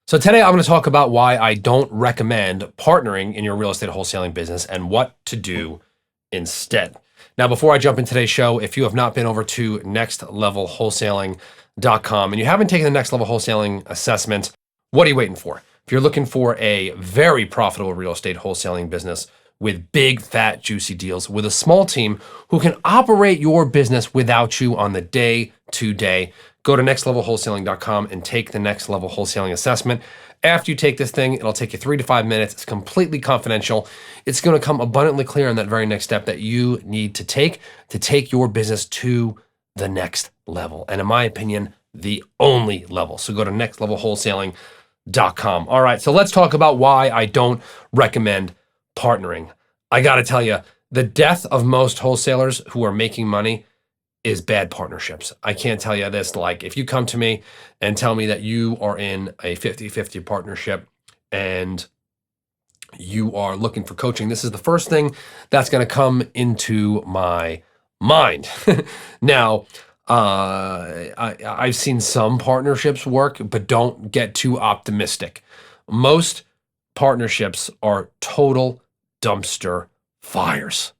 So today I'm going to talk about why I don't recommend partnering in your real estate wholesaling business and what to do instead. Now, before I jump into today's show, if you have not been over to nextlevelwholesaling.com and you haven't taken the Next Level Wholesaling assessment, what are you waiting for? If you're looking for a very profitable real estate wholesaling business with big, fat, juicy deals with a small team who can operate your business without you on the day-to-day, go to nextlevelwholesaling.com and take the Next Level Wholesaling assessment. After you take this thing, it'll take you 3 to 5 minutes. It's completely confidential. It's going to come abundantly clear on that very next step that you need to take your business to the next level. And in my opinion, the only level. So go to nextlevelwholesaling.com. All right, so let's talk about why I don't recommend partnering. I got to tell you, the death of most wholesalers who are making money is bad partnerships. I can't tell you this. Like, if you come to me and tell me that you are in a 50-50 partnership and you are looking for coaching, this is the first thing that's going to come into my mind. Now, I've seen some partnerships work, but don't get too optimistic. Most partnerships are total dumpster fires.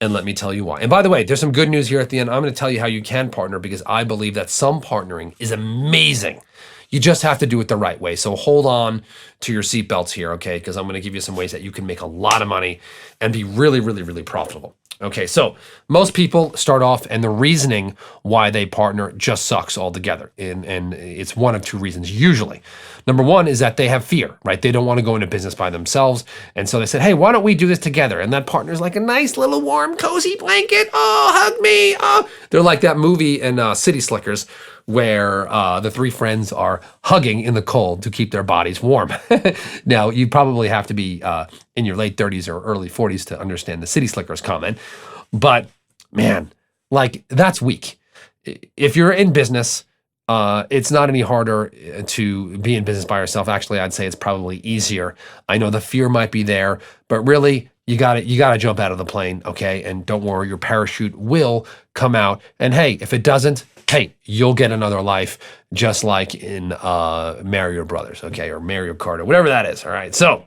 And let me tell you why. And by the way, there's some good news here at the end. I'm going to tell you how you can partner because I believe that some partnering is amazing. You just have to do it the right way. So hold on to your seatbelts here, okay? Because I'm going to give you some ways that you can make a lot of money and be really, really, really profitable. Okay, so most people start off and the reasoning why they partner just sucks altogether. And it's one of two reasons usually. Number one is that they have fear, right? They don't want to go into business by themselves. And so they said, hey, why don't we do this together? And that partner's like a nice little warm, cozy blanket. Oh, hug me. Oh, they're like that movie in City Slickers where the three friends are hugging in the cold to keep their bodies warm. Now, you probably have to be in your late 30s or early 40s to understand the City Slickers comment. But man, like, that's weak. If you're in business, it's not any harder to be in business by yourself. Actually, I'd say it's probably easier. I know the fear might be there, but really, you gotta jump out of the plane, okay? And don't worry, your parachute will come out. And hey, if it doesn't, hey, you'll get another life, just like in Mario Brothers, okay, or Mario Kart, or whatever that is. All right, so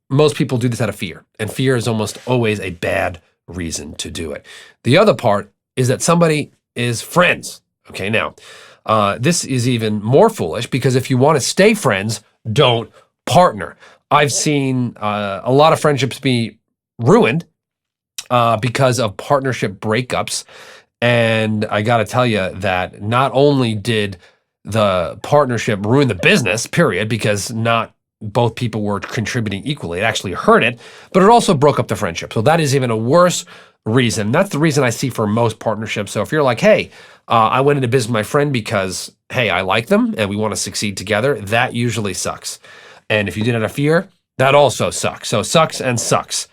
most people do this out of fear, and fear is almost always a bad reason to do it. The other part is that somebody is friends. Okay, now this is even more foolish because if you want to stay friends, don't partner. I've seen a lot of friendships be ruined because of partnership breakups. And I got to tell you that not only did the partnership ruin the business, period, because not both people were contributing equally, it actually hurt it, but it also broke up the friendship. So that is even a worse reason. That's the reason I see for most partnerships. So if you're like, hey, I went into business with my friend because, hey, I like them and we want to succeed together, that usually sucks. And if you did it out of fear, that also sucks. So sucks and sucks.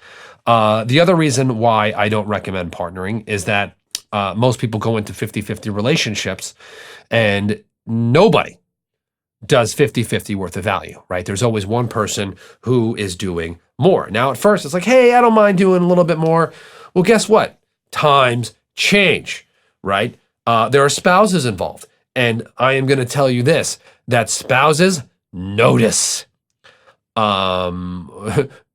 The other reason why I don't recommend partnering is that most people go into 50-50 relationships and nobody does 50-50 worth of value, right? There's always one person who is doing more. Now, at first, it's like, hey, I don't mind doing a little bit more. Well, guess what? Times change, right? There are spouses involved. And I am going to tell you this, that spouses notice. When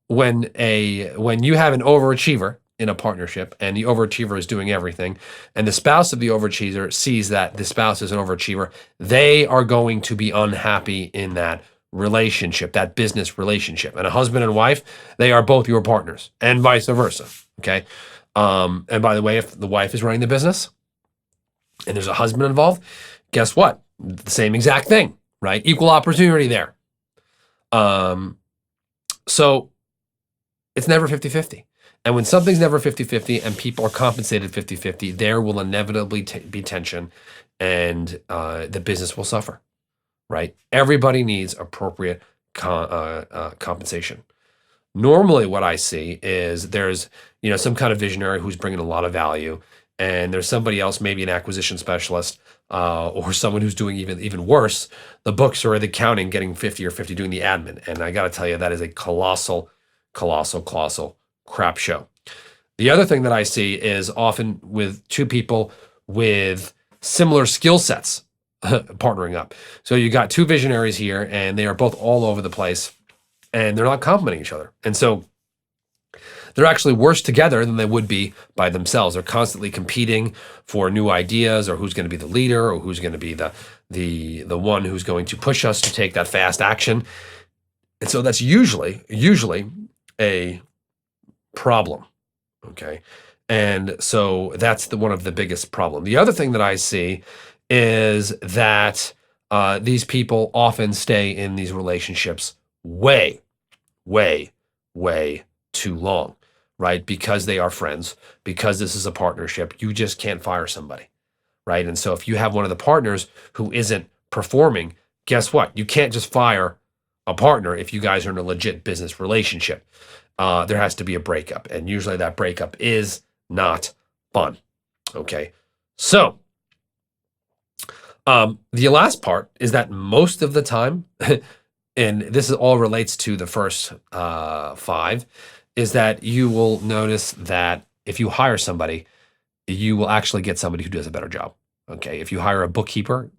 you have an overachiever in a partnership and the overachiever is doing everything and the spouse of the overachiever sees that the spouse is an overachiever, they are going to be unhappy in that relationship, that business relationship. And a husband and wife, they are both your partners and vice versa, okay? And by the way, if the wife is running the business and there's a husband involved, guess what? The same exact thing, right? Equal opportunity there. So it's never 50-50. And when something's never 50-50 and people are compensated 50-50, there will inevitably be tension and the business will suffer, right? Everybody needs appropriate compensation. Normally what I see is there's, some kind of visionary who's bringing a lot of value and there's somebody else, maybe an acquisition specialist or someone who's doing even worse, the books or the accounting, getting 50 or 50 doing the admin. And I got to tell you, that is a colossal crap show. The other thing that I see is often with two people with similar skill sets, partnering up. So you got two visionaries here, and they are both all over the place, and they're not complimenting each other. And so they're actually worse together than they would be by themselves. They're constantly competing for new ideas, or who's going to be the leader, or who's going to be the one who's going to push us to take that fast action. And so that's usually a problem. Okay. And so that's one of the biggest problem. The other thing that I see is that these people often stay in these relationships way, way, way too long, right? Because they are friends, because this is a partnership, you just can't fire somebody, right? And so if you have one of the partners who isn't performing, guess what? You can't just fire a partner if you guys are in a legit business relationship. There has to be a breakup, and usually that breakup is not fun. Okay, so the last part is that most of the time, and this all relates to the first 5, is that you will notice that if you hire somebody, you will actually get somebody who does a better job. Okay, if you hire a bookkeeper,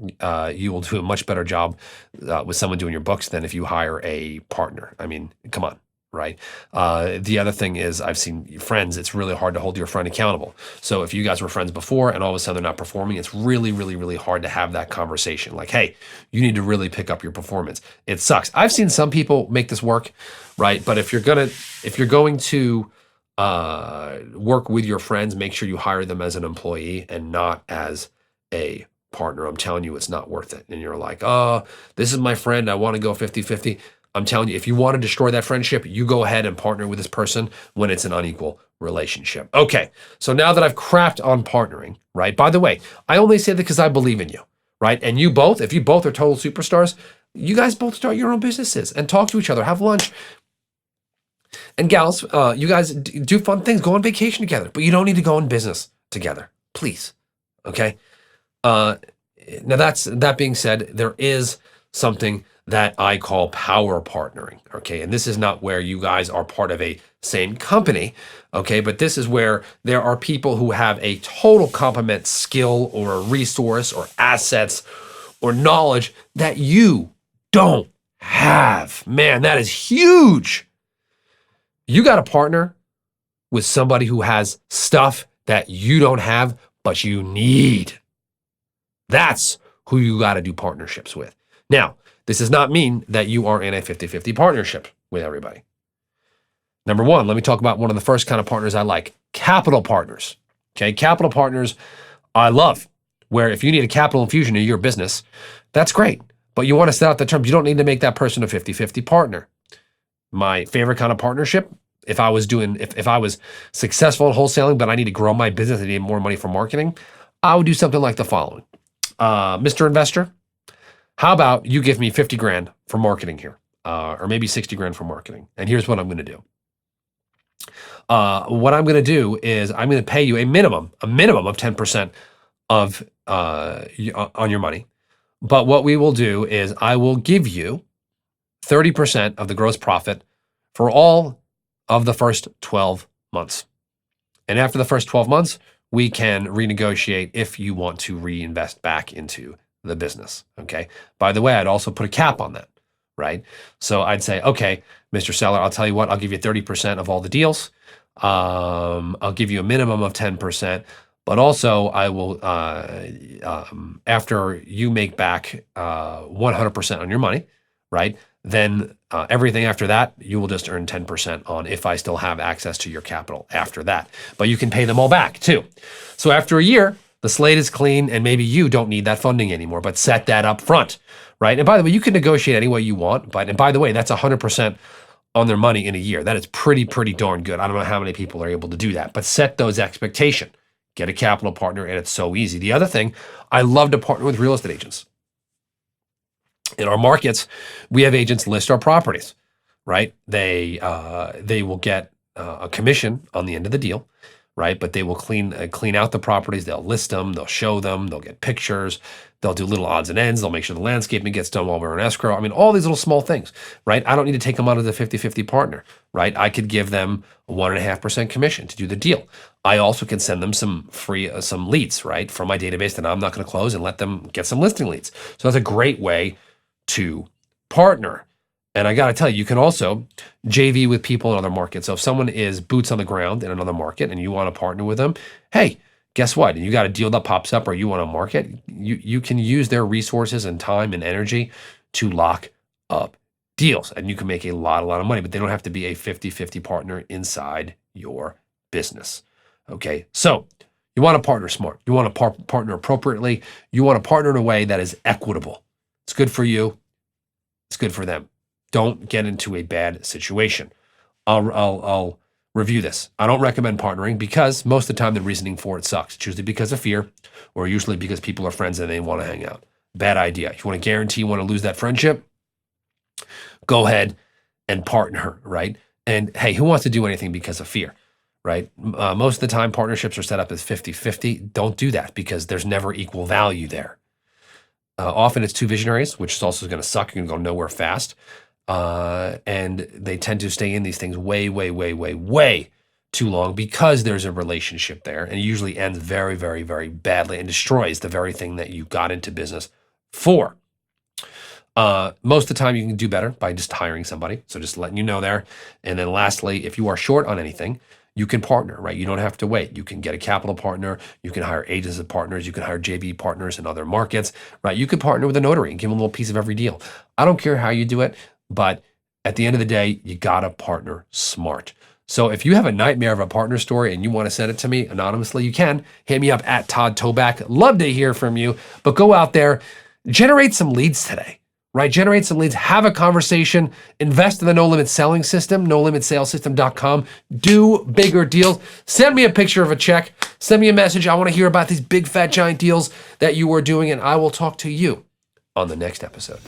you will do a much better job with someone doing your books than if you hire a partner. I mean, come on, right? The other thing is, I've seen friends, it's really hard to hold your friend accountable. So if you guys were friends before and all of a sudden they're not performing, it's really, really, really hard to have that conversation. Like, hey, you need to really pick up your performance. It sucks. I've seen some people make this work, right? But if you're going to work with your friends, make sure you hire them as an employee and not as a partner. I'm telling you, it's not worth it. And you're like, oh, this is my friend, I want to go 50-50. I'm telling you, if you want to destroy that friendship, you go ahead and partner with this person when it's an unequal relationship. Okay, so now that I've crapped on partnering, right? By the way, I only say that because I believe in you, right? And you both, if you both are total superstars, you guys both start your own businesses and talk to each other, have lunch. And gals, you guys do fun things, go on vacation together, but you don't need to go in business together, please, okay? Now that being said, there is something that I call power partnering, okay? And this is not where you guys are part of a same company, okay? But this is where there are people who have a total complement skill or a resource or assets or knowledge that you don't have. Man, that is huge. You got to partner with somebody who has stuff that you don't have, but you need. That's who you got to do partnerships with. Now, this does not mean that you are in a 50-50 partnership with everybody. Number one, let me talk about one of the first kind of partners I like, capital partners. Okay, capital partners I love, where if you need a capital infusion in your business, that's great. But you want to set out the terms. You don't need to make that person a 50-50 partner. My favorite kind of partnership, if I was successful in wholesaling, but I need to grow my business, I need more money for marketing, I would do something like the following. Mr. Investor, how about you give me 50 grand for marketing here, or maybe 60 grand for marketing. And here's what I'm going to do. What I'm going to do is I'm going to pay you a minimum of 10% of on your money. But what we will do is I will give you 30% of the gross profit for all of the first 12 months. And after the first 12 months, we can renegotiate if you want to reinvest back into the business, okay? By the way, I'd also put a cap on that, right? So I'd say, okay, Mr. Seller, I'll tell you what, I'll give you 30% of all the deals. I'll give you a minimum of 10%, but also I will, after you make back 100% on your money, right? Then everything after that, you will just earn 10% on if I still have access to your capital after that. But you can pay them all back too. So after a year, the slate is clean and maybe you don't need that funding anymore, but set that up front, right? And by the way, you can negotiate any way you want, and by the way, that's 100% on their money in a year. That is pretty darn good. I don't know how many people are able to do that, but set those expectations. Get a capital partner, and it's so easy. The other thing, I love to partner with real estate agents. In our markets, we have agents list our properties, right? They will get a commission on the end of the deal, right? But they will clean out the properties. They'll list them. They'll show them. They'll get pictures. They'll do little odds and ends. They'll make sure the landscaping gets done while we're in escrow. I mean, all these little small things, right? I don't need to take them out of the 50-50 partner, right? I could give them a 1.5% commission to do the deal. I also can send them some free, some leads, right, from my database that I'm not going to close and let them get some listing leads. So that's a great way to partner. And I got to tell you, you can also JV with people in other markets. So if someone is boots on the ground in another market and you want to partner with them, hey, guess what? And you got a deal that pops up or you want to market, you can use their resources and time and energy to lock up deals. And you can make a lot of money, but they don't have to be a 50-50 partner inside your business. Okay, so you want to partner smart. You want to partner appropriately. You want to partner in a way that is equitable. It's good for you. It's good for them. Don't get into a bad situation. I'll review this. I don't recommend partnering because most of the time the reasoning for it sucks. It's usually because of fear or usually because people are friends and they want to hang out. Bad idea. If you want to guarantee you want to lose that friendship, go ahead and partner, right? And hey, who wants to do anything because of fear, right? Most of the time partnerships are set up as 50-50. Don't do that because there's never equal value there. Often it's two visionaries, which is also going to suck. You're going to go nowhere fast. And they tend to stay in these things way too long because there's a relationship there, and it usually ends very badly and destroys the very thing that you got into business for. Most of the time you can do better by just hiring somebody. So just letting you know there. And then lastly, if you are short on anything, you can partner, right? You don't have to wait. You can get a capital partner. You can hire agents as partners. You can hire JV partners in other markets, right? You could partner with a notary and give them a little piece of every deal. I don't care how you do it, but at the end of the day, you gotta partner smart. So if you have a nightmare of a partner story and you want to send it to me anonymously, you can. Hit me up at Todd Toback. Love to hear from you, but go out there, generate some leads today, right? Generate some leads, have a conversation, invest in the No Limit Selling System, NoLimitSalesSystem.com. Do bigger deals. Send me a picture of a check. Send me a message. I want to hear about these big, fat, giant deals that you are doing, and I will talk to you on the next episode.